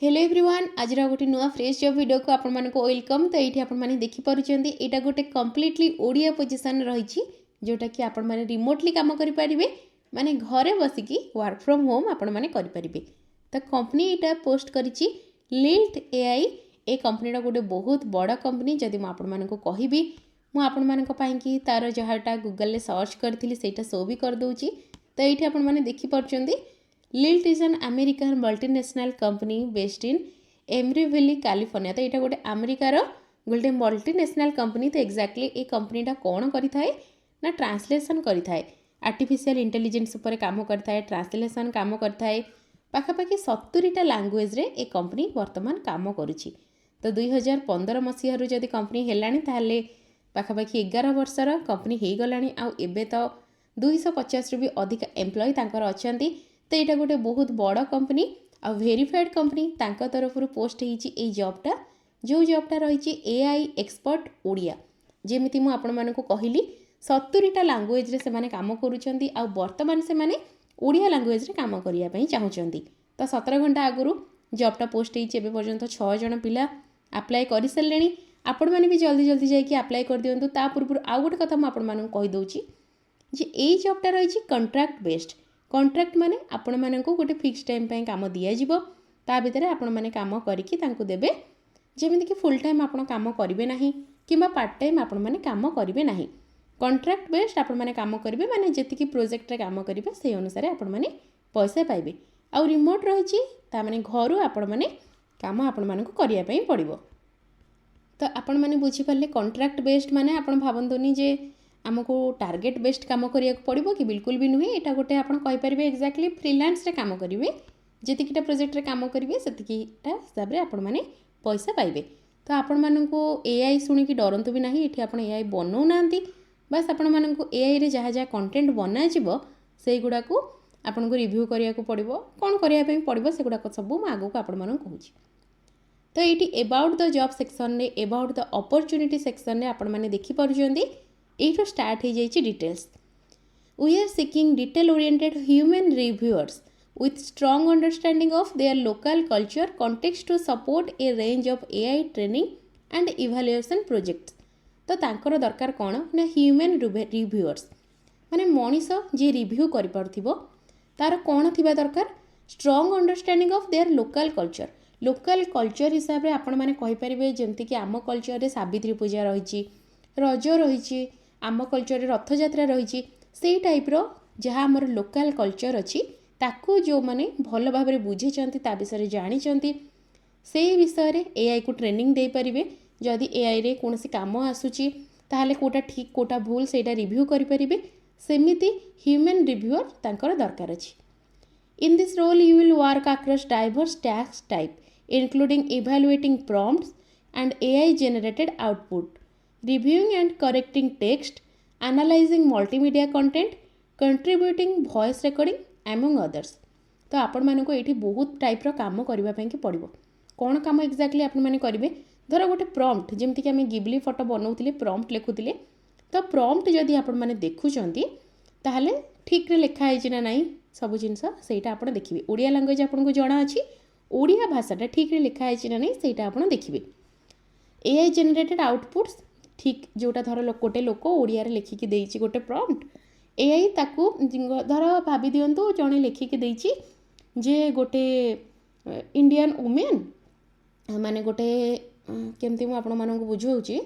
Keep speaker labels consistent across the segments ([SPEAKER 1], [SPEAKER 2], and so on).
[SPEAKER 1] Hello everyone आज गोटे नुआ फ्रेश जॉब वीडियो को आपण मानको वेलकम। तो ये आपण माने देखि पारुचंदी एटा गोटे कम्प्लीटली ओडिया पोजीशन रही जोटा कि आपण माने रिमोटली काम करि परिबे माने घरे बसिकी वर्क फ्रॉम होम आपण माने करि परिबे। तो कंपनी एटा पोस्ट करिछि लिल्ट एआई। ए कंपनीटा गोटे बहुत बड़ा कंपनी। जदि मु आपण मानको कहिबी मु आपण मानको पई कि तार जहाटा गूगल ले सर्च करथिली सेटा शो भी कर दोछि। तो ये आपण माने देखि पारुचंदी Lilt is an American multinational company based in Emeryville California. तो यहाँ गोटे अमेरिकार गोटे मल्टीनेशनल कंपनी। तो एक्जाक्टली ये कंपनीटा कौन करें ना ट्रांसलेसन करें आर्टिफिशियल इंटेलिजेंस उपर काम करें ट्रांसलेसन काम करें पाखापाखि 70टा लैंग्वेज रे ए कंपनी वर्तमान काम करुच्ची। तो 2015 मसीह जदि कंपनी हेलानी ताहले पाखापाखि 11 वर्षर कंपनी हो गलानी। आउ एबे तो 250 रु भी अधिक एम्प्लॉय तांकर अछंती। तो यहाँ गोटे बहुत बड़ कंपनी आ वेरीफाइड कंपनी तांका तरफ पोस्ट होती जॉबटा जो जॉबटा रही एआई एक्सपर्ट ओडिया। जेमिति मु आपण मानकु कहली 70टा लैंग्वेज रे से काम करूछंती आ वर्तमान से माने ओडिया लैंग्वेज रे काम करिया पई चाहुचंती। तो 17 घंटा आगु जॉबटा पोस्ट होती एबे पर्यंत 6 जण पिला अप्लाई करि सल्लेनी। आपण माने भी जल्दी जल्दी जाई कि अप्लाई कर दियंतु। ता पूर्व आउ गोटे कथा मु आपण मानकु कहि दोछि जे एई जॉबटा रही कॉन्ट्रैक्ट बेस्ड। कॉन्ट्रैक्ट माने आपण मानकु गोटे फिक्स टाइम पई काम दिया जिवो ता भितर आपण माने काम करिकि तांकु देबे। जेमिति कि फुल टाइम आपण काम करिवे नाही किबा पार्ट टाइम आपण माने काम करिवे नाही। कॉन्ट्रैक्ट बेस्ड आपण माने काम करिवे माने जेतिकी प्रोजेक्ट रे काम करिवे से अनुसार आपण माने पैसा पाइबे। आ रिमोट रहिछि ता माने घरु आपण माने काम आपण मानकु करिया पई पड़िबो। तो आपण माने बुझी पाले कॉन्ट्रैक्ट बेस्ड माने आपण भाबंतुनी जे आमको टार्गेट बेस्ड काम करिया पड़िबो कि बिल्कुल भी नुहे। एटा गोटे आपण कहि परिबे एक्जाक्टली फ्रीलांस रे काम करिवे जेतिकिटा प्रोजेक्ट रे काम करिवे सेतिकिटा हिसाब रे आपण माने पैसा पाइबे। तो आपण मानकु एआई सुनी कि डरंतु भी नाही। एठी आपण एआई बनौ नांती बस आपण मानकु एआई रे जहा जहा कंटेंट बना जिवो सेई गुडा को आपण को रिव्यू करिया को पड़िबो कोन करिया पई पड़िबो से गुडा को सब म आगु को आपण मानकु कहूची। तो एठी अबाउट द जॉब सेक्शन रे अबाउट द अपॉर्चुनिटी सेक्शन रे आपण माने देखि पारुचंदी एठो स्टार्ट हो जाइए details. We are seeking detail oriented human reviewers with strong understanding of their local culture context to support a range of AI training and evaluation projects। तो तांकर दरकार कौन ना ह्यूमन रिव्यूअर्स माने मनीष जी रिव्यू करि पारथिबो तार कौन थिबा दरकार strong understanding of their local culture हिसाब रे आपण माने कहि परिबे जेमति कि आम कल्चर रे सावित्री पूजा रहिछि रज रहिछि आम कल्चर रे रथ यात्रा रहिछि सेही टाइप रो जहाँ आमर लोकल कल्चर अच्छी ताकू जो माने भल भाव में बुझे ता विषय जानी से विषय रे एआई को ट्रेनिंग दे पारिबे। जदि एआई रे कोनोसी काम आसुची ताहले कोटा ठीक कोटा भूल सेटा रिव्यू करि परिबे सेमिति ह्यूमन रिव्यूअर तांकर दरकार अछि। In this role you will work across diverse task type including evaluating prompts and AI generated output reviewing and correcting text, analyzing multimedia content, contributing voice recording among others। तो आपण मानको एठी बहुत type रो काम करबा पई कि पड़िबो। कोन काम एक्जाक्टली आपण माने करिवे धर गोटे प्रॉम्प्ट जेमति कि हमें गिबली फोटो बनाउतिले प्रॉम्प्ट लिखुतिले तो प्रॉम्प्ट जदि आपण माने देखुचंती ताहले ठीक रे लिखा है ना नहीं सब जिंस सेटा आपण देखिबे। ओडिया लैंग्वेज आपण को जणा अछि ओडिया भाषाटा ठीक रे लिखा है ना नहीं सेटा आपण देखिबे। एआई जनरेटेड आउटपुट्स ठीक जोटा धर गोटे लोक ओडिया रे लिखिकी देइछि गोटे प्रॉम्प्ट एआई ताकू धर भाभी दियंतु जणे लिखिकी देइछि जे गोटे इंडियन वुमेन माने गोटे केमती मु आपण मानकु बुझौछि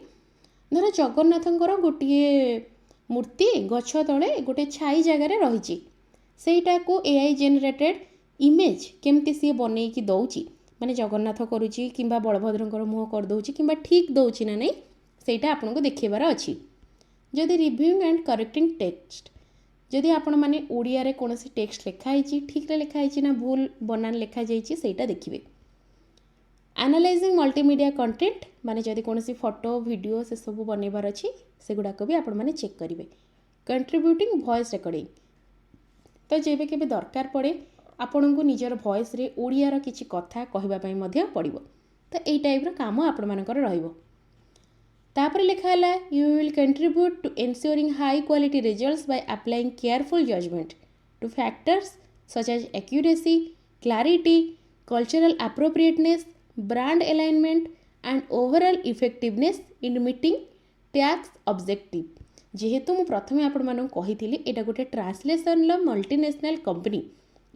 [SPEAKER 1] धर जगन्नाथंकर गोटे मूर्ति गछ तळे गोटे छाई जगह रे रहिछि सेटा को एआई जनरेटेड इमेज केमती सी बनेइकी दउछि माने जगन्नाथ करूछि किंबा बलभद्रंकर मुह कर दउछि किंबा ठीक दउछि ना नहीं सेटा आपन को देखेबार अछि। जदि रिव्यूइंग एंड करेक्टिंग टेक्स्ट जदि आपण माने ओडिया रे कोनोसी टेक्स्ट लिखा हिची ठीक रे लिखा हिची ना भूल बनान लिखा जाइछि सेटा देखिबे। एनालाइजिंग मल्टीमीडिया कंटेंट माने जदि कोनोसी फोटो वीडियो से सब बनेबार अछि सेगुडा को भी आपण माने चेक करिवे। कंट्रीब्यूटिंग वॉइस रिकॉर्डिंग तो जेबे केबे दरकार पड़े आपण को निजर वॉइस रे ओडिया रो किछि कथा कहबा पई मध्य पड़िबो। तो एई टाइप रो काम आपण मानकर रहइबो। तापर लिखा है you will contribute to ensuring high quality results by applying careful judgement to factors such as accuracy clarity cultural appropriateness, brand alignment and overall effectiveness in meeting tax objective। जेहेतु मु प्रथमे आपण मानू कहिथिली एटा गोटे ट्रांसलेशन लो मल्टीनेशनल कंपनी,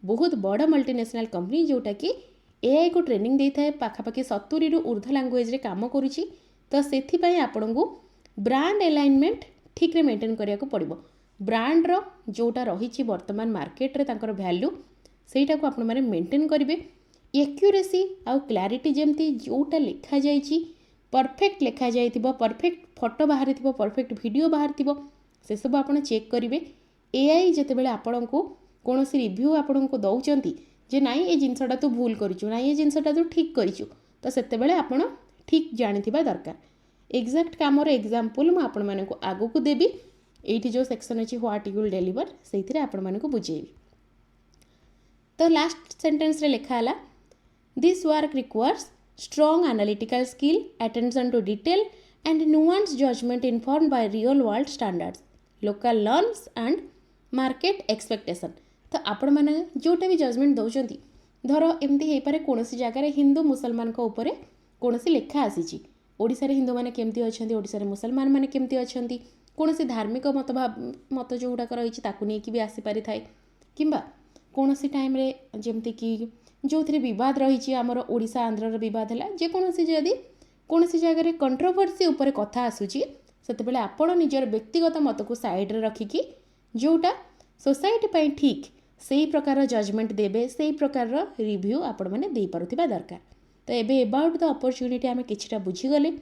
[SPEAKER 1] बहुत बड़ multinational company जोटा कि एआई को ट्रेनिंग देई थाए पाखापाखि 70 रु ऊर्ध्व लैंग्वेज रे काम करूची। तो सेथि पई आपण को ब्रांड अलाइनमेंट ठीक रे मेंटेन करिया को पड़िबो। ब्रांड रो जोटा रहिची वर्तमान मार्केट रे तांकर वैल्यू सेटा को आपण माने मेंटेन करिवे। एक्यूरेसी आउ क्लैरिटी जेमती जोटा लिखा जाइची परफेक्ट लिखा जाइथिबो, परफेक्ट फोटो बाहरी थिबो, परफेक्ट वीडियो बाहर थिबो, से सब आपण चेक करिवे। एआई जते बेले आपण को कोनोसी रिव्यू आपण को दउचंती जे नाइ ए जिंसटा तू भूल करिचु, नाइ ए जिंसटा तू ठीक करिचु, तो सेते बेले आपण ठीक जानिथिबा दरकार। एग्जैक्ट कामर एग्जांपल मु आपण माने को आगु को देबी। एठी जो सेक्शन अछि व्हाट यू विल डिलीवर सेथिरे आपण माने को बुझेबी। तो लास्ट सेंटेंस रे लिखा हला this work requires strong analytical skill, attention to detail and nuanced judgment informed by real world standards, local norms and market expectation। तो आपण माने जोटा भी जजमेंट दउचंती धर एमती हे पारे कोनोसी जगह रे हिंदू मुसलमान को ऊपर कोनोसी लेखा आसीची, ओडिसा रे हिंदू माने केमती अछंती, ओडिसा रे मुसलमान माने केमती अछंती, कोनोसी धार्मिक मत जोटा कर रहिची ताकू नै कि भी आसी पारि थाए, किंबा कोनोसी टाइम रे जेमती कि जो थी बद रही आमर ओडिशा आंध्र विवाद है जेकोसी जदि कौन जगह कंट्रोवर्सी उपर कथा आसूची सेते बेले आपण निजर व्यक्तिगत मत को साइड रे रखिकी जोटा सोसाइटी पई ठीक सही प्रकार जजमेंट देबे, सही प्रकार रिव्यू आपण माने दे पारुथिबा दरकार। तो एबे अबाउट द अपॉर्चुनिटी आमे किछटा बुझी गले।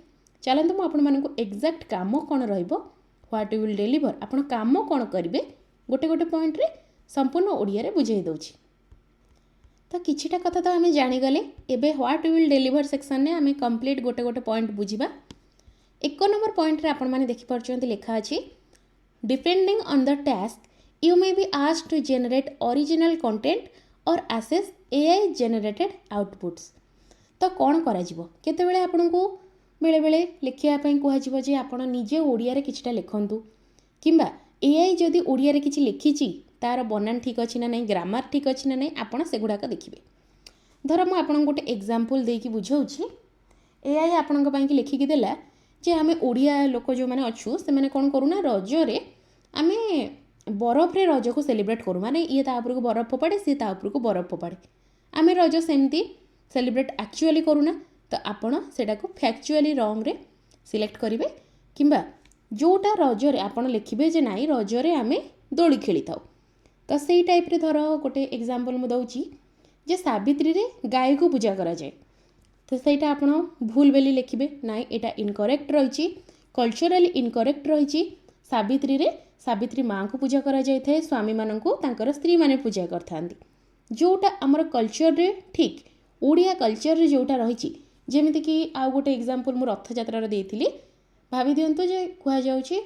[SPEAKER 1] चलंतु मु आपण मानकु एग्जैक्ट काम कोन रहइबो, व्हाट यू विल डिलीवर आपण काम कोन करिवे गोटे गोटे पॉइंट रे संपूर्ण ओडिया रे बुझाई दउची। तो किछिटा कथा तो आम जानीगले। एबे what you will deliver section ने आम कंप्लीट गोटे गोटे पॉइंट बुझा। 1 नंबर पॉइंट रे आपण माने देखि परछंती लिखा अछि depending on the task you may be asked to generate original content और एसेस एआई जनरेटेड आउटपुट्स। तो कौन करा जिवो केते बेले आपण को बेले बेले लिखिया पई कुहा जिवो जे आपण निजे ओडिया रे किछटा लिखंतु, किंबा एआई जदि ओडिया रे किछि लिखिची तार बनान ठीक अच्छी ना नहीं, ग्रामर ठीक अच्छी ना नहीं, आपड़ से गुड़ाक देखिए। धर मुझे आपन गोटे एग्जांपल देकी बुझाऊँगी। एआई आपण की लिखिकी देला जे आमे ओडिया लोक जो मैंने अच्छु से मैंने कौन करूना रजरे आमे बरफ रे रज को सेलिब्रेट करूँ, माने ये ता ऊपर को बरफ फोपाड़े सी ता ऊपर को बरफ फोपाड़े, आमे रज सेमती सेलिब्रेट एक्चुअली करूना। तो आपण सेटा को फैक्चुअली रॉन्ग रे सिलेक्ट करेंगे, किंबा जोटा रजरे आपण लिखिबे जे नाई रजरे आमे दोली खेली थाउ। तो सही टाइप रे धर गोटे एग्जांपल मु दउची जे सावित्री रे गाय को पूजा करा जाए, तो सहीटा आपण भूल बेली लिखिबे नाई एटा इनकरेक्ट रहिची, कल्चरली इनकरेक्ट रहिची। सावित्री रे सावित्री माँ को पूजा करा जाय थे, स्वामी माननकु तांकर स्त्री माने पूजा करथांती। जोटा हमर कल्चर रे ठीक ओडिया कल्चर रे जोटा रहिची, जेमिति कि आ गोटे एग्जांपल मु रथ यात्रा रे देइथिली। भाबी दियंतु जे कुहा जाउची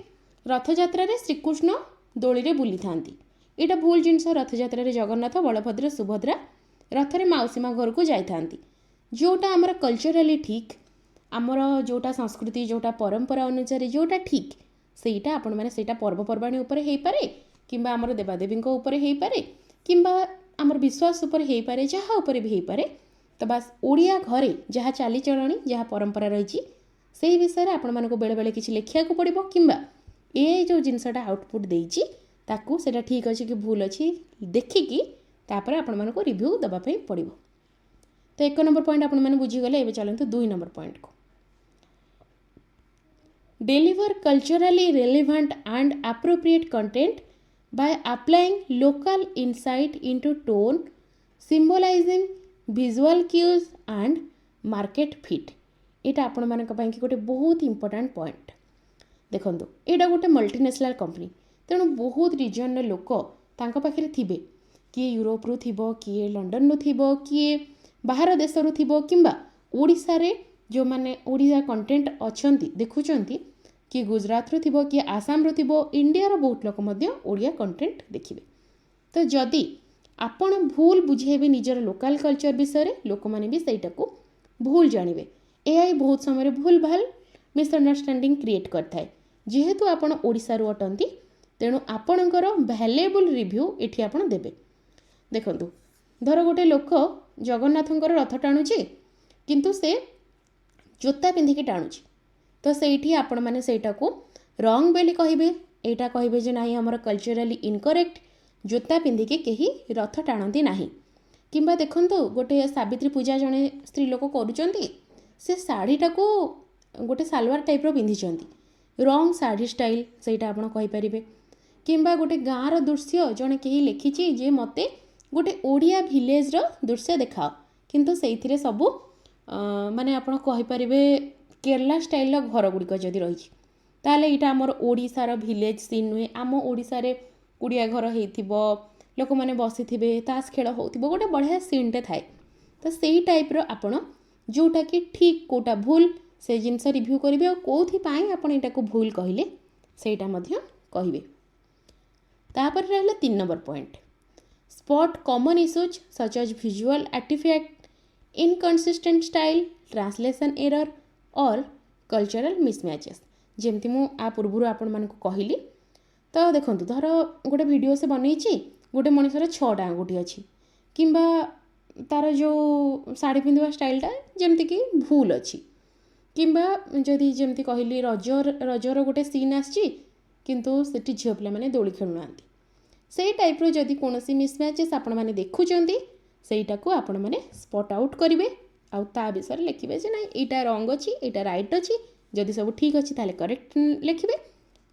[SPEAKER 1] रथ यात्रा रे श्रीकृष्ण दोली रे बुली थांती, एटा भूल जिनस। रथ यात्रा रे जगन्नाथ बलभद्र सुभद्रा रथरे माउसीमा घर को जाइथांती। जोटा आमर कल्चरली ठीक आमर जोटा संस्कृति जोटा परंपरा अनुसार जोटा ठीक सेटा आपण माने सेटा पर्वपर्वाणी उपरे हेई पारे, किंबा आमर देवादेवी उपरे हेई पारे, किंबा आमर विश्वास उपरे हेई पारे, जहाँ उपरे भी हेई पारे। तो बास ओडिया घरे जहाँ चालीचलणी जहाँ परंपरा रही से विषय आपण मानक बेले बेले किछि लिखिया को पड़िबो, किंबा ए जो जिनसटा आउटपुट देइछि ताकू सेटा ठीक अच्छे कि भूल अच्छी देखिकी तापर आपण मानक रिव्यू दबा पई पड़िबो। तो 1 नंबर पॉइंट आपण माने बुझी गले। एबे चलंतु 2 नंबर पॉइंट को deliver culturally relevant and appropriate content by applying local insight into tone symbolising visual cues and market fit. एटा आपण मानक पई कि गोटे बहुत इंपोर्टेंट पॉइंट। देखंतु एटा गोटे मल्टीनेशनल कंपनी, तेणु बहुत रिजन लोक तांका पाखरे थिबे, किए यूरोप रु थिबो, किए लंडन रु थिबो, किए बाहर देश रु थिबो, किंबा ओडिसा रे जो माने ओडिया कंटेंट अछंती देखुचंती, किए गुजरात रु थिबो, किए आसाम रु थिबो, इंडिया रो बहुत लोक मध्य ओडिया कंटेंट देखिबे। तो जदि आपण भूल बुझेबे निजर लोकल कल्चर विषय लोक माने भी सेटा को भूल जानिबे। एआई बहुत समय भूल भाल मिसअंडरस्टैंडिंग क्रिएट करथाय। जेहेतु आपण ओडिसा रु अटंती तेणु आपणकर भैल्युएबल रिव्यू एठी आपण देबे। देखंतु ଧର ଗୋଟେ ଲୋକ ଜଗନ୍ନାଥଙ୍କର ରଥ ଟାଣୁଛି କିନ୍ତୁ ସେ ଜୋତା ପିନ୍ଧିକି ଟାଣୁଛି, ତ ସେଇଠି ଆପଣମାନେ ସେଇଟାକୁ ରଙ୍ଗ ବୋଲି କହିବେ। ଏଇଟା କହିବେ ଯେ ନାହିଁ ଆମର କଲଚରାଲି ଇନକରେକ୍ଟ, ଜୋତା ପିନ୍ଧିକି କେହି ରଥ ଟାଣନ୍ତି ନାହିଁ। କିମ୍ବା ଦେଖନ୍ତୁ ଗୋଟେ ସାବିତ୍ରୀ ପୂଜା ଜଣେ ସ୍ତ୍ରୀ ଲୋକ କରୁଛନ୍ତି, ସେ ଶାଢ଼ୀଟାକୁ ଗୋଟେ ସାଲୱାର ଟାଇପ୍ର ପିନ୍ଧିଛନ୍ତି, ରଙ୍ଗ ଶାଢ଼ୀ ଷ୍ଟାଇଲ୍, ସେଇଟା ଆପଣ କହିପାରିବେ। କିମ୍ବା ଗୋଟେ ଗାଁର ଦୃଶ୍ୟ ଜଣେ କେହି ଲେଖିଛି ଯେ ମୋତେ ଗୋଟେ ଓଡ଼ିଆ ଭିଲେଜର ଦୃଶ୍ୟ ଦେଖାଅ, କିନ୍ତୁ ସେଇଥିରେ ସବୁ ମାନେ ଆପଣ କହିପାରିବେ କେରଲା ଷ୍ଟାଇଲ୍ର ଘର ଗୁଡ଼ିକ ଯଦି ରହିଛି, ତାହେଲେ ଏଇଟା ଆମର ଓଡ଼ିଶାର ଭିଲେଜ ସିନ୍ ନୁହେଁ। ଆମ ଓଡ଼ିଶାରେ କୁଡ଼ିଆ ଘର ହେଇଥିବ, ଲୋକମାନେ ବସିଥିବେ, ତାସ ଖେଳ ହେଉଥିବ, ଗୋଟେ ବଢ଼ିଆ ସିନ୍ଟେ ଥାଏ। ତ ସେଇ ଟାଇପ୍ର ଆପଣ ଯେଉଁଟାକି ଠିକ୍ କେଉଁଟା ଭୁଲ ସେ ଜିନିଷ ରିଭ୍ୟୁ କରିବେ, ଆଉ କେଉଁଥିପାଇଁ ଆପଣ ଏଇଟାକୁ ଭୁଲ କହିଲେ ସେଇଟା ମଧ୍ୟ କହିବେ। ତାପରେ ରହିଲା 3 number point, spot common issues such as visual artifact, inconsistent style, translation error or cultural mismatches. ଯେମିତି ମୁଁ ଆ ପୂର୍ବରୁ ଆପଣମାନଙ୍କୁ କହିଲି, ତ ଦେଖନ୍ତୁ ଧର ଗୋଟେ ଭିଡ଼ିଓ ସେ ବନେଇଛି, ଗୋଟେ ମଣିଷର 6ଟା ଆଙ୍ଗୁଠି ଅଛି, କିମ୍ବା ତାର ଯେଉଁ ଶାଢ଼ୀ ପିନ୍ଧିବା ଷ୍ଟାଇଲ୍ଟା ଯେମିତିକି ଭୁଲ ଅଛି, କିମ୍ବା ଯଦି ଯେମିତି କହିଲି ରଜର ଗୋଟେ ସିନ୍ ଆସିଛି କିନ୍ତୁ ସେଠି ଝିଅ ପିଲାମାନେ ଦୋଳି ଖେଳୁନାହାନ୍ତି, ସେଇ ଟାଇପ୍ର ଯଦି କୌଣସି ମିସମ୍ୟାଚେସ୍ ଆପଣମାନେ ଦେଖୁଛନ୍ତି ସେଇଟାକୁ ଆପଣମାନେ ସ୍ପଟ୍ ଆଉଟ୍ କରିବେ, ଆଉ ତା ବିଷୟରେ ଲେଖିବେ ଯେ ନାଇଁ ଏଇଟା ରଙ୍ଗ ଅଛି, ଏଇଟା ରାଇଟ୍ ଅଛି। ଯଦି ସବୁ ଠିକ୍ ଅଛି ତାହେଲେ କରେକ୍ଟ ଲେଖିବେ,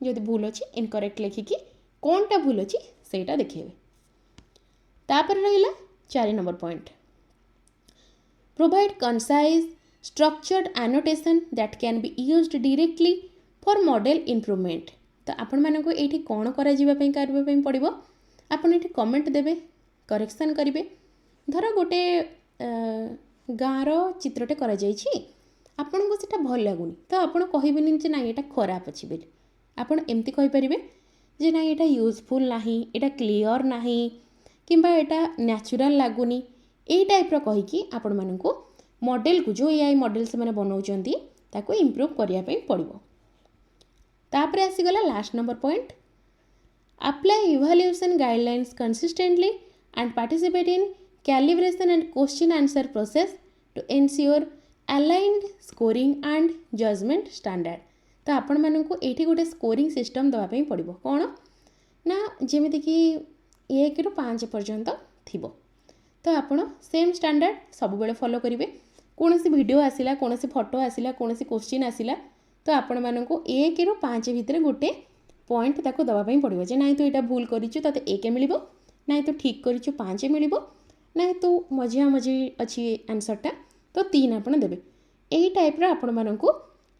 [SPEAKER 1] ଯଦି ଭୁଲ ଅଛି ଇନକରେକ୍ଟ ଲେଖିକି କ'ଣଟା ଭୁଲ ଅଛି ସେଇଟା ଦେଖେଇବେ। ତାପରେ ରହିଲା 4 number point, provide concise structured annotation that can be used directly for model improvement। ତ ଆପଣମାନଙ୍କୁ ଏଇଠି କ'ଣ କରିବା ପାଇଁ ପଡ଼ିବ, ଆପଣ ଏଇଠି କମେଣ୍ଟ ଦେବେ, କରେକ୍ସନ୍ କରିବେ। ଧର ଗୋଟେ ଗାଁର ଚିତ୍ରଟେ କରାଯାଇଛି, ଆପଣଙ୍କୁ ସେଇଟା ଭଲ ଲାଗୁନି, ତ ଆପଣ କହିବେନି ଯେ ନାଇଁ ଏଇଟା ଖରାପ ଅଛି ବୋଲି, ଆପଣ ଏମିତି କହିପାରିବେ ଯେ ନାଇଁ ଏଇଟା ୟୁଜଫୁଲ୍ ନାହିଁ, ଏଇଟା କ୍ଲିଅର୍ ନାହିଁ, କିମ୍ବା ଏଇଟା ନ୍ୟାଚୁରାଲ୍ ଲାଗୁନି, ଏଇ ଟାଇପ୍ର କହିକି ଆପଣମାନଙ୍କୁ ମଡ଼େଲକୁ ଯେଉଁ AI ମଡ଼େଲ ସେମାନେ ବନାଉଛନ୍ତି ତାକୁ ଇମ୍ପ୍ରୁଭ୍ କରିବା ପାଇଁ ପଡ଼ିବ। ତାପରେ ଆସିଗଲା last number point, apply evaluation guidelines consistently and participate in calibration and question answer process to ensure aligned scoring and judgement standard. ତ ଆପଣମାନଙ୍କୁ ଏଇଠି ଗୋଟେ ସ୍କୋରିଂ ସିଷ୍ଟମ୍ ଦେବା ପାଇଁ ପଡ଼ିବ। କ'ଣ ନା ଯେମିତିକି 1ରୁ 5 ପର୍ଯ୍ୟନ୍ତ ଥିବ, ତ ଆପଣ ସେମ୍ ଷ୍ଟାଣ୍ଡାର୍ଡ଼ ସବୁବେଳେ ଫଲୋ କରିବେ। କୌଣସି ଭିଡ଼ିଓ ଆସିଲା, କୌଣସି ଫଟୋ ଆସିଲା, କୌଣସି କ୍ୱେଶ୍ଚିନ୍ ଆସିଲା, ତ ଆପଣମାନଙ୍କୁ 1ରୁ 5 ଭିତରେ ଗୋଟେ ପଏଣ୍ଟ ତାକୁ ଦେବା ପାଇଁ ପଡ଼ିବ ଯେ ନାଇଁ ତୁ ଏଇଟା ଭୁଲ କରିଛୁ ତୋତେ 1 ମିଳିବ, ନାଇଁ ତୁ ଠିକ୍ କରିଛୁ 5 ମିଳିବ, ନାଇଁ ତୁ ମଝିଆମଝି ଅଛି ଆନ୍ସର୍ଟା ତ 3 ଆପଣ ଦେବେ। ଏହି ଟାଇପ୍ର ଆପଣମାନଙ୍କୁ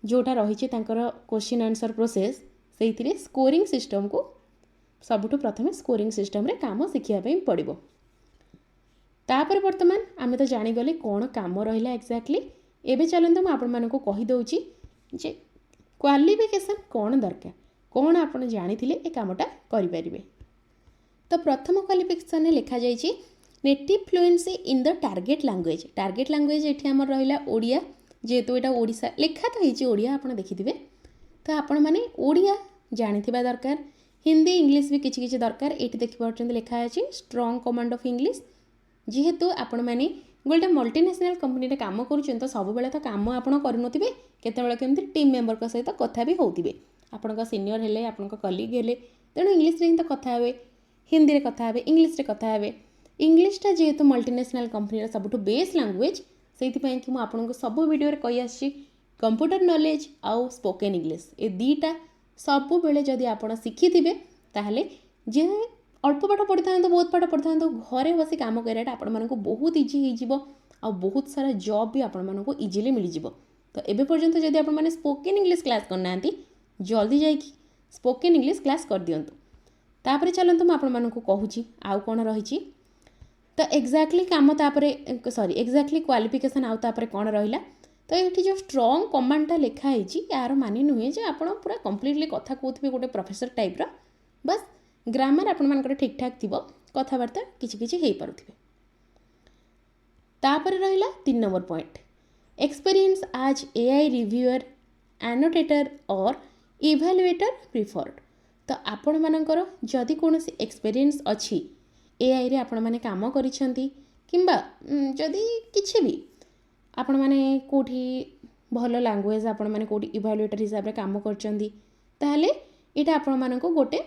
[SPEAKER 1] ଯେଉଁଟା ରହିଛି ତାଙ୍କର କ୍ୱେଶ୍ଚିନ୍ ଆନ୍ସର୍ ପ୍ରୋସେସ୍, ସେଇଥିରେ ସ୍କୋରିଂ ସିଷ୍ଟମ୍କୁ ସବୁଠୁ ପ୍ରଥମେ ସ୍କୋରିଂ ସିଷ୍ଟମ୍ରେ କାମ ଶିଖିବା ପାଇଁ ପଡ଼ିବ। ତାପରେ ବର୍ତ୍ତମାନ ଆମେ ତ ଜାଣିଗଲେ କ'ଣ କାମ ରହିଲା ଏକ୍ଜାକ୍ଟଲି। ଏବେ ଚାଲନ୍ତୁ ମୁଁ ଆପଣମାନଙ୍କୁ କହିଦେଉଛି ଯେ କ୍ୱାଲିଫିକେସନ୍ କ'ଣ ଦରକାର, କ'ଣ ଆପଣ ଜାଣିଥିଲେ ଏ କାମଟା କରିପାରିବେ। ତ ପ୍ରଥମ କ୍ୱାଲିଫିକେସନ୍ରେ ଲେଖାଯାଇଛି native fluency in the target language. Target language ଏଠି ଆମର ରହିଲା ଓଡ଼ିଆ, ଯେହେତୁ ଏଇଟା ଓଡ଼ିଶା ଲେଖା ତ ହେଇଛି ଓଡ଼ିଆ ଆପଣ ଦେଖିଥିବେ, ତ ଆପଣମାନେ ଓଡ଼ିଆ ଜାଣିଥିବା ଦରକାର। ହିନ୍ଦୀ ଇଂଲିଶ ବି କିଛି କିଛି ଦରକାର। ଏଇଠି ଦେଖିପାରୁଛନ୍ତି ଲେଖା ଅଛି ଷ୍ଟ୍ରଙ୍ଗ କମାଣ୍ଡ ଅଫ୍ ଇଂଲିଶ। ଯେହେତୁ ଆପଣମାନେ ଗୋଟେ ମଲ୍ଟିନେସନାଲ୍ କମ୍ପାନୀରେ କାମ କରୁଛନ୍ତି, ତ ସବୁବେଳେ ତ କାମ ଆପଣ କରୁନଥିବେ, କେତେବେଳେ କେମିତି ଟିମ୍ ମେମ୍ବରଙ୍କ ସହିତ କଥା ବି ହେଉଥିବେ, ଆପଣଙ୍କ ସିନିୟର ହେଲେ, ଆପଣଙ୍କ କଲିଗ୍ ହେଲେ, ତେଣୁ ଇଂଲିଶରେ ହିଁ ତ କଥା ହେବେ, ହିନ୍ଦୀରେ କଥା ହେବେ, ଇଂଲିଶରେ କଥା ହେବେ। ଇଂଲିଶଟା ଯେହେତୁ ମଲ୍ଟିନେସନାଲ୍ କମ୍ପାନୀର ସବୁଠୁ ବେଷ୍ଟ ଲାଙ୍ଗୁଏଜ୍, ସେଇଥିପାଇଁ କି ମୁଁ ଆପଣଙ୍କୁ ସବୁ ଭିଡ଼ିଓରେ କହି ଆସିଛି କମ୍ପ୍ୟୁଟର ନଲେଜ୍ ଆଉ ସ୍ପୋକେନ୍ ଇଂଲିଶ, ଏ ଦୁଇଟା ସବୁବେଳେ ଯଦି ଆପଣ ଶିଖିଥିବେ ତାହେଲେ ଯେ ଅଳ୍ପ ପାଠ ପଢ଼ିଥାନ୍ତୁ, ବହୁତ ପାଠ ପଢ଼ିଥାନ୍ତୁ, ଘରେ ବସି କାମ କରିବାଟା ଆପଣମାନଙ୍କୁ ବହୁତ ଇଜି ହେଇଯିବ, ଆଉ ବହୁତ ସାରା ଜବ୍ ବି ଆପଣମାନଙ୍କୁ ଇଜିଲି ମିଳିଯିବ। ତ ଏବେ ପର୍ଯ୍ୟନ୍ତ ଯଦି ଆପଣମାନେ ସ୍ପୋକେନ୍ ଇଂଲିଶ କ୍ଲାସ୍ କରିନାହାନ୍ତି, ଜଲ୍ଦି ଯାଇକି ସ୍ପୋକେନ୍ ଇଂଲିଶ କ୍ଲାସ୍ କରିଦିଅନ୍ତୁ। ତାପରେ ଚାଲନ୍ତୁ ମୁଁ ଆପଣମାନଙ୍କୁ କହୁଛି ଆଉ କ'ଣ ରହିଛି। ତ ଏକ୍ଜାକ୍ଟଲି କାମ ତାପରେ ଏକ୍ଜାକ୍ଟଲି କ୍ୱାଲିଫିକେସନ୍ ଆଉ ତାପରେ କ'ଣ ରହିଲା। ତ ଏଠି ଯେଉଁ ଷ୍ଟ୍ରଙ୍ଗ କମାଣ୍ଡଟା ଲେଖା ହେଇଛି, ଏହାର ମାନେ ନୁହେଁ ଯେ ଆପଣ ପୁରା କମ୍ପ୍ଲିଟଲି କଥା କହୁଥିବେ ଗୋଟେ ପ୍ରଫେସର ଟାଇପ୍ର, ବାସ୍ ଗ୍ରାମାର ଆପଣମାନଙ୍କର ଠିକ୍ ଠାକ୍ ଥିବ, କଥାବାର୍ତ୍ତା କିଛି କିଛି ହେଇପାରୁଥିବେ। ତାପରେ ରହିଲା 3 ନମ୍ବର ପଏଣ୍ଟ, ଏକ୍ସପେରିଏନ୍ସ ଆଜ୍ AI ରିଭ୍ୟୁଅର, ଆନୋଟେଟର ଅର୍ ଇଭାଲୁଏଟର ପ୍ରିଫର୍ଡ। ତ ଆପଣମାନଙ୍କର ଯଦି କୌଣସି ଏକ୍ସପେରିଏନ୍ସ ଅଛି, AIରେ ଆପଣମାନେ କାମ କରିଛନ୍ତି, किंबा जदि किछि भी आपण माने कोठी भल लैंग्वेज आपण माने कोठी इवैल्यूएटर हिसाब रे काम करचंदी ताहले एटा आपण मानको गोटे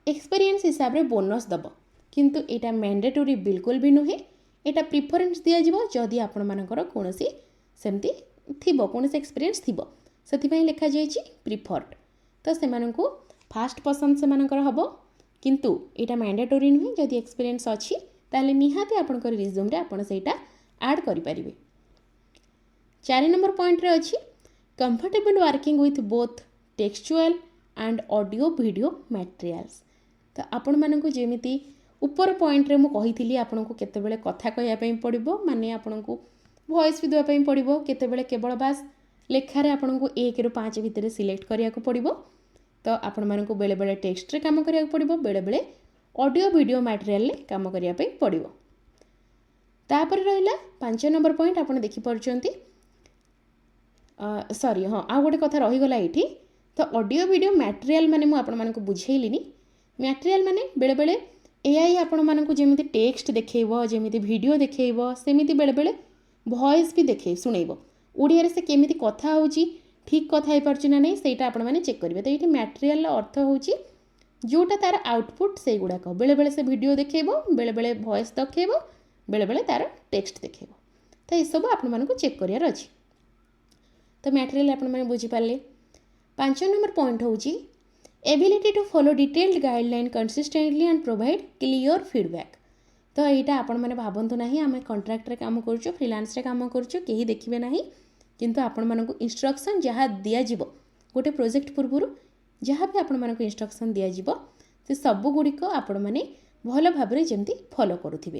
[SPEAKER 1] एक्सपीरियंस हिसाब रे बोनस दबो किंतु एटा मैंडेटरी बिल्कुल भी नुहे एटा प्रिफरेंस दिया जिवो जदि आपण मानकर कोनोसी सेमती थिबो कोनोसी एक्सपीरियंस थिबो सेति पई लिखा जायछि प्रिफर्ड तो से माननको फास्ट पसंद से मानकर हबो किंतु एटा मैंडेटरी नुहे जदि एक्सपीरियंस अछि ताहले निहाती आपनकर रिज्यूम रे आपण सेटा ऐड करि परिबे 4 नंबर पॉइंट रे अछि comfortable working with both textual and audio video materials तो आपण माननको जेमिति ऊपर पॉइंट रे मु कहिथिली आपनको केते बेले कथा कहया पई पड़िबो माने आपनको वॉइस भी देवा पई पड़िबो केते बेले केवल बास लेखारे आपनको 1 रु 5 भितर सिलेक्ट करिया को पड़िबो तो आपण माननको बेले बेले टेक्स्ट रे काम करिया को पड़िबो बेले बेले ऑडियो वीडियो मटेरियल रे काम करिया पई पड़िबो तापर रहिला 5 नंबर पॉइंट आपण देखि परचंती सॉरी हाँ आ गोटे कथा रहीगला ये तो ऑडियो वीडियो मटेरियल माने मु आपण मानक बुझेलिनी मटेरियल माने बेले बेले एआई आपण मानक जेमिति टेक्स्ट देखैबो जेमिति वीडियो देखैबो सेमिति बेले बेले वॉइस भी देखै सुनैबो ओडिया रे से केमिति कथा होउची ठीक कथा हे परची ना नै सेटा आपण माने चेक करिवे तो एठी मटेरियल अर्थ होउची जोटा तार आउटपुट से गुडा को बेले बेले से वीडियो देखैबो बेले बेले वॉइस देखैबो बेले बेले तार टेक्स्ट देखैबो तो ए सब आपण मानक चेक करियार अछि तो मटेरियल आपण माने बुझी पाले 5 नंबर पॉइंट होउची ability to follow detailed guideline consistently and provide clear feedback तो यहाँ आपण मैंने भावतु ना आम कंट्राक्ट रे काम करूँ फ्रीलांस रे काम करूँ कहीं देखिए ना किंतु आपण मानक इंस्ट्रक्शन जहाँ दिज्व गोटे प्रोजेक्ट पूर्व जहाँ भी आपण मानक इंस्ट्रक्शन दिज्व से सबुगुड़िक आपण मैंने भल भाव में जमी फॉलो करुवे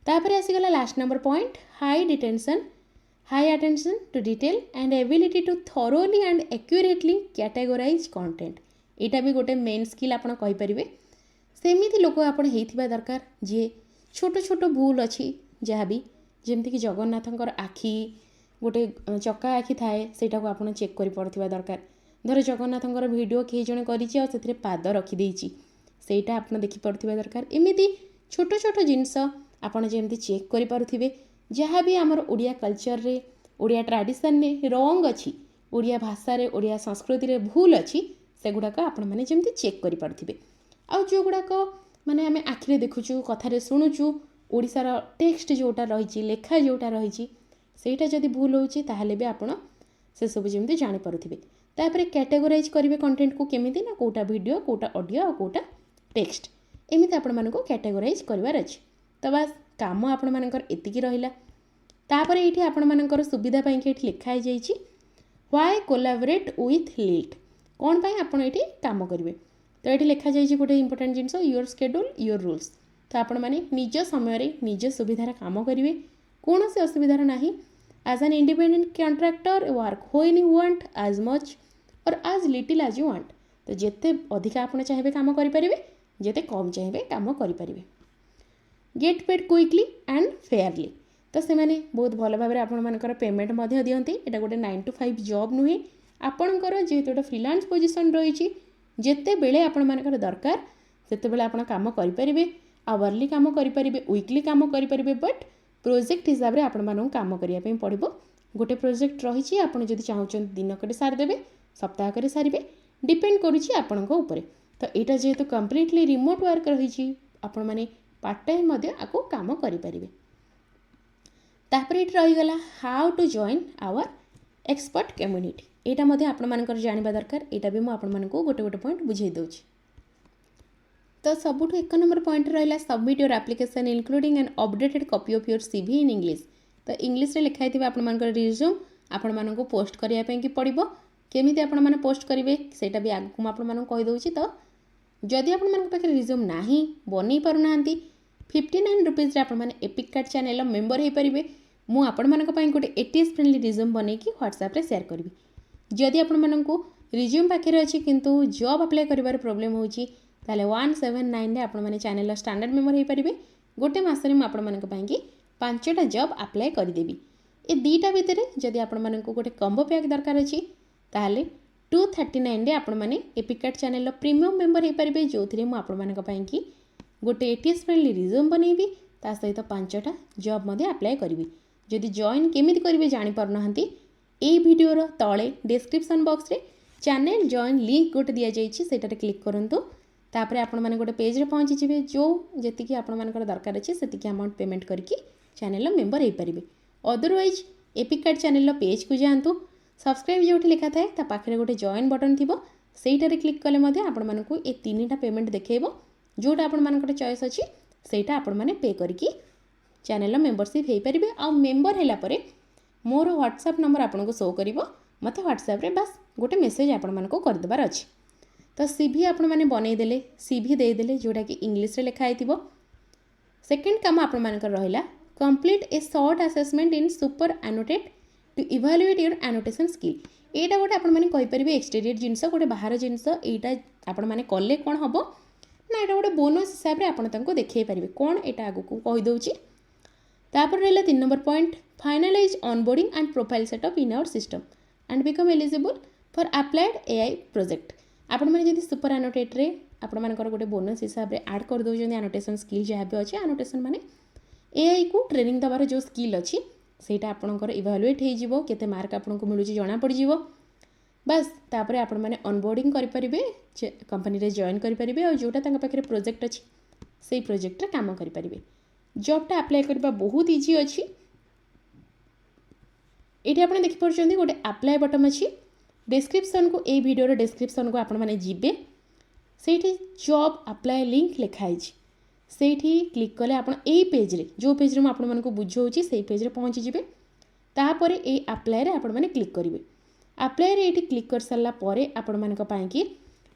[SPEAKER 1] तापर आसीगला last number point high attention to detail and ability to thoroughly and accurately categorise content यहाँ भी गोटे मेन स्किल आपण कहि परिबे सेमिति लोक आपण हेइथिबा दरकार जे छोट छोट भूल अच्छी जहाँ भी जमती कि जगन्नाथंकर आखि गोटे चक्का आखि थाए सेटा को आपण चेक करि पड़थिबा दरकार धर जगन्नाथंकर वीडियो के जणे करिछि आ सेथिरे पाद रखि देइछि सेटा आपण देखि पड़थिबा दरकार एमिति छोट छोट जिंस आपण जेमती चेक करि पारुथिबे जहाँ भी आमर ओडिया कल्चर रे ओडिया ट्रेडिशन रे रंग अच्छी ओडिया भाषा रे ओडिया संस्कृति रे भूल अच्छी से गुड़ाक आपण मैंने जमती चेक करि पारुथिबे आ जो गुड़ाक माने आमे आखिरे देखुचु कथारे शुणुचु ओडिसार टेक्स्ट जोटा रही लेखा जोटा रही सेटा जदि भूल होउची ताहले भी आपण से सब जमती जानि पारुथिबे तापरे कैटेगोराइज करिवे कंटेंट को केमिति ना कोटा वीडियो कोटा ऑडियो और कोटा टेक्स्ट एमिति आपण मानको कैटेगोराइज करिवार अछि तो बस काम आपण मानकर एतिकी रहिला तापरे एठी आपण मानकर सुविधा पई के एठी लिखा हे जाईची व्हाई कोलैबोरेट विथ लीड कोन पई आपण एठी काम करिवे तो एठी लिखा जाईची गोटे important jeans your schedule your rules तो आपण माने निज समय रे निज सुविधार काम करिवे कोनोसी असुविधार नाही as an independent contractor work when you want as much or as little as you want तो जेते अधिका आपण चाहेबे काम करि परिवे जेते कम चाहेबे काम करि परिवे get paid quickly and fairly तो से माने बहुत भल भाव में आपण मानकर पेमेंट मध्य दियंती एटा गोटे 9 to 5 जॉब नुहे आपणकर जेहेतु गोटे फ्रीलांस पोजिशन रही जेते बेले आपण मानकर दरकार सेते बेले आपण काम करि परिबे आवरली काम करि परिबे वीकली काम करि परिबे बट प्रोजेक्ट हिसाब रे आपण मानक काम करिया पई पड़िबो गोटे प्रोजेक्ट रही आपण जदि चाहउछन दिनकरे सार देबे सप्ताह करे सारिबे डिपेंड करूची आपणको ऊपर तो एटा जेहेतु कंप्लीटली रिमोट वर्क रही आपण माने पार्ट टाइम मध्य आको काम करि परिबे तापर एट रहीगला how to join our expert community एटा मध्य आपण मानकर जानिबा दरकार एटा भी मु आपण मानको गोटे गोटे पॉइंट बुझाई दउची तो सबुठ 1 नंबर पॉइंट रहिला submit your application including N updated copy of your CV in English तो इंग्लिश रे लिखा हिथिबा आपण मानकर रिज्यूम आपण मानको पोस्ट करिया पई कि पड़िबो केमिति आपण माने पोस्ट करिवे सेटा भी आगु मु आपण मानको कहि दउची तो जदि आपण मानक पाखे रिज्यूम नाही बनै पारु नांती 59 रुपीस रे आपण माने एपिक कार्ड चैनल मेंबर हे परिबे मु आपण मानक पई गोटे एटीएस फ्रेंडली रिज्यूम बनै कि व्हाट्सएप रे शेयर करबी जदि आपण मानक रिज्यूम पाखे अछि किंतु जॉब अप्लाई करिवार प्रॉब्लम होउची ताले 179 रे आपण माने चैनल स्टैंडर्ड मेंबर हे परिबे गोटे मास रे मु आपण मानक पई कि 5टा जॉब अप्लाई करि देबी ए दीटा भितरे जदि आपण मानक गोटे कॉम्बो पैक दरकार अछि ताले 239 रे आपण माने Epic Card channel premium member हे परिबे जोथिरे मु आपण मानक पई कि गोटे एटीएस फ्रेंडली रिज्यूम बनैबी ता सहित 5टा जॉब मध्य अप्लाई करी जदि जॉइन केमिति करेंगे जापर ना यही वीडियोर तले डिस्क्रिप्शन बॉक्स रे चैनल जॉइन लिंक गोटे दि जाइए क्लिक करूँ तापर आपण मैंने गोटे पेज रे पहुँची जी जो जी आपर दरकार अच्छे से अमाउंट पेमेंट करके चैनल मेंबर हो पारे। Otherwise epic Card channel page को जातु सब्सक्राइब जो लिखा थाए ता पाखे गोटे जॉइन बटन थी से क्लिक कले आपण मानक ये 3टा पेमेंट देखो जोटा आपण चॉइस अच्छी सेटा आपण मैंने पे करके चैनल मेंबरशिप हो पारे। आ मेंबर है मोर व्हाट्सएप नंबर आपको शो कर मत व्हाट्सएप रे बस गोटे मेसेज आपण मानक करदेबार अच्छे। तो सीवी आपण मैंने बनईदे सीवी देदेले जोटा कि इंग्लिश रे लिखाई थी। सेकेंड काम आपण मानकर रहिला complete a short assessment in SuperAnnotate to evaluate your annotation skill. एटा गोटे आपण माने कहि परिबे एक्सटीरियर जिंस गोटे बाहर जिंस एटा आपण माने कले कोन हबो ना एटा गोटे बोनस हिसाब रे आपण तांको देखै परिबे कोन एटा आगु को कहि दउची। तापर रहला 3 number point finalise onboarding and profile setup in our system and become eligible for applied AI project. आपण माने जदि सुपर एनोटेट रे आपण मानकर गोटे बोनस हिसाब रे ऐड कर दउजोनी एनोटेशन स्किल जहा भी अछि एनोटेशन माने एआई को ट्रेनिंग दबार जो स्किल अच्छी सेटा आपणकर इवालुएट हो केते मार्क आपको मिलूँ जना पड़ बस तापर आपण मैंने ऑनबोर्डिंग करेंगे कंपनी रे जॉइन करेंगे और जोटा पाखे प्रोजेक्ट अच्छी से प्रोजेक्ट रे काम करेंगे। जॉबटा अप्लाई करबा बहुत इजी अच्छी। ये आप देखिपुर गोटे अप्लाई बटन अच्छी डिस्क्रिप्शन को ये वीडियो डिस्क्रिप्शन को आपण मैंने जीवे से जॉब अप्लाई लिंक लिखाई से क्लिक कले आप पेज रे जो पेज रे आपण मानक बुझाऊँगी से पेज रे पहुँची जिवे तापर ये अप्लाई रे आपण माने क्लिक करेंगे। अप्लाई रे ये क्लिक कर सारा पर आपण मानक पाई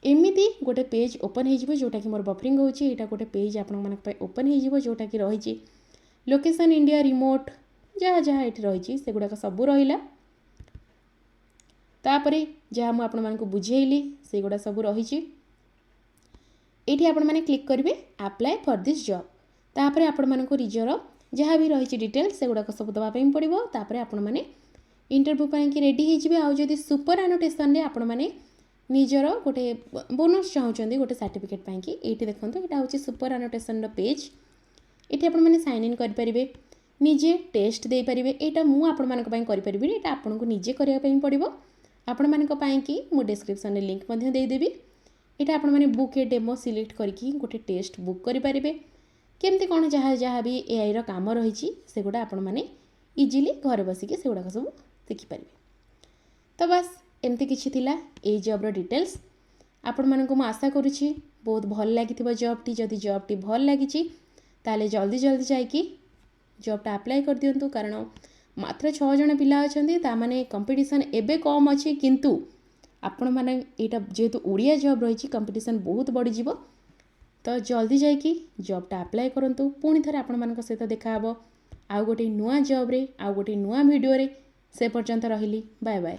[SPEAKER 1] एमती गोटे पेज ओपन हो जोटा कि मोर बफरिंग होची एटा गोटे पेज आपण मानक ओपन हो जोटा कि रही लोकेशन इंडिया रिमोट जहाँ जहाँ ये रही से गुड़ाक सबू रहा तापर जहाँ मुझे आपण मानक बुझेली से गुड़ा सब रही ये आपण मैंने क्लिक करेंगे अप्लाई फॉर दिस जॉब तापर आपण मानक निजर जहाँ भी रही डिटेल्स से गुड़ाक सब दवाई पड़ो तापर आपण मैंने इंटरव्यू पाई रेडी होजि। आदि सुपर एनोटेशन आपण मैंने निजर गोटे बोनस चाहते गोटे सर्टिफिकेट पाई ये देखो यहाँ हूँ सुपर एनोटेशन पेज ये आपण मैंने साइन इन करेंगे निजे टेस्ट दे पारे यहाँ मुझे करेंगे यहाँ आपको निजे करने पड़ो आपण मानी मु डिस्क्रिप्शन लिंक देदेवी यहाँ आप बुक ए डेमो सिलेक्ट करके गोटे टेस्ट बुक करेंगे केमती कौन जहाँ जहाँ भी एआई रो काम रही से गुड़ा आपण मैंने इजिली घर बसिक से गुड़ाक सब शिखिपारे। तो बस एमती किसी थिला ए जॉब रो डिटेल्स आपण मानक मु आशा करुछि बहुत भल लगी जॉबटी जदि जॉबटी भल लगी ताले जल्दी जल्दी जाकि जॉबटा अप्लाई कर दिंतु कारण मात्र 6 जन पिला अच्छा ताने कंपटीशन एबे कम अच्छी किंतु आपण मैंने यहाँ जेहेतु ओडिया जॉब रही कंपटीशन बहुत बढ़ीज तो जल्दी जाकि जॉबटा अप्लाई करूँ। पुणी थे आपण मान सहित देखा आउ गोटे नुआ जॉब रे आउ गोटे नुआ वीडियो रे से पर्यंत रही बाय बाय।